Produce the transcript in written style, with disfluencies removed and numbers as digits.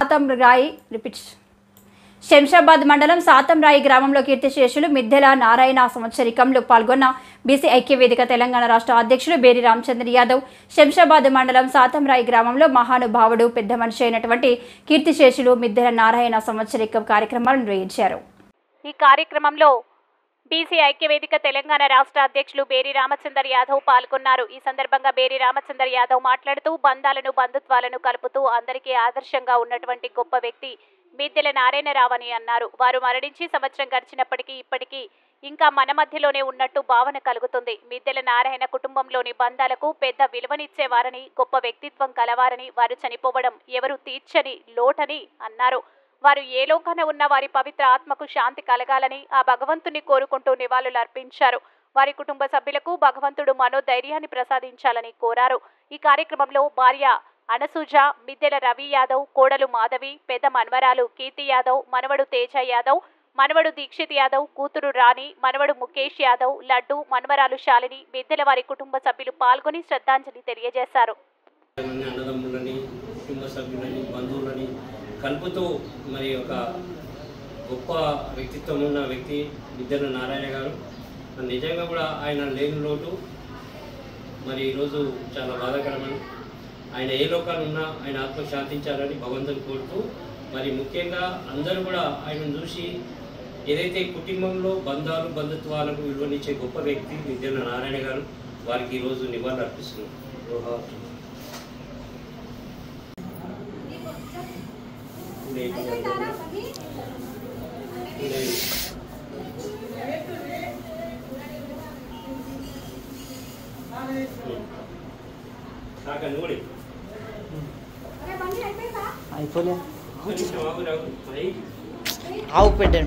సాతంరాయి repeats Shamshabad మండలం సాతంరాయి గ్రామంలో కీర్తిశేషులు మిద్దెల నారాయణ సంవత్సరికంలో పాల్గొన్న బీసీ ఐక్యవేదిక తెలంగాణ రాష్ట్ర అధ్యక్షులు బేరి రామచంద్ర యాదవ్ శంషాబాద్ మండలం సాతంరాయి గ్రామంలో మహానుభావుడు పెద్ద మనిషి అయినటువంటి కీర్తిశేషులు మిద్దెల నారాయణ సంవత్సరికం కార్యక్రమాలను నిర్వహించారు. ఈ కార్యక్రమంలో బీసీ ఐక్యవేదిక తెలంగాణ రాష్ట్ర అధ్యక్షులు బేరి రామచంద్ర యాదవ్ పాల్గొన్నారు. ఈ సందర్భంగా బేరి రామచంద్ర యాదవ్ మాట్లాడుతూ బంధాలను బంధుత్వాలను కలుపుతూ అందరికీ ఆదర్శంగా ఉన్నటువంటి గొప్ప వ్యక్తి మిద్దెల నారాయణరావు అని అన్నారు. వారు మరణించి సంవత్సరం గడిచినప్పటికీ ఇప్పటికీ ఇంకా మన మధ్యలోనే ఉన్నట్టు భావన కలుగుతుంది. మిద్దెల నారాయణ కుటుంబంలోని బంధాలకు పెద్ద విలువనిచ్చేవారని, గొప్ప వ్యక్తిత్వం కలవారని, వారు చనిపోవడం ఎవరు తీర్చని లోటని అన్నారు. వారు ఏ లోకాన ఉన్న వారి పవిత్ర ఆత్మకు శాంతి కలగాలని ఆ భగవంతుని కోరుకుంటూ నివాళులు అర్పించారు. వారి కుటుంబ సభ్యులకు భగవంతుడు మనోధైర్యాన్ని ప్రసాదించాలని కోరారు. ఈ కార్యక్రమంలో భార్య అనసూజ, మిద్దెల రవి యాదవ్, కోడలు మాధవి, పెద్ద మనవరాలు కీర్తి యాదవ్, మనవడు తేజ యాదవ్, మనవడు దీక్షిత్ యాదవ్, కూతురు రాణి, మనవడు ముఖేష్ యాదవ్, లడ్డు, మనవరాలు శాలిని, మిద్దెల వారి కుటుంబ సభ్యులు పాల్గొని శ్రద్ధాంజలి తెలియజేశారు. కలుపుతూ మరి ఒక గొప్ప వ్యక్తిత్వం ఉన్న వ్యక్తి మిద్దెల నారాయణ గారు. నిజంగా కూడా ఆయన లేని లోటు మరి ఈరోజు చాలా బాధాకరమని, ఆయన ఏ లోకాలు ఉన్నా ఆయన ఆత్మ శాంతించాలని భగవంతుని కోరుతూ మరి ముఖ్యంగా అందరూ కూడా ఆయనను చూసి ఏదైతే కుటుంబంలో బంధాలు బంధుత్వాలకు విలువనిచ్చే గొప్ప వ్యక్తి మిద్దెల నారాయణ గారు, వారికి ఈరోజు నివాళులు అర్పిస్తున్నాం. అయిపోలే ఆవు పెట్టండి.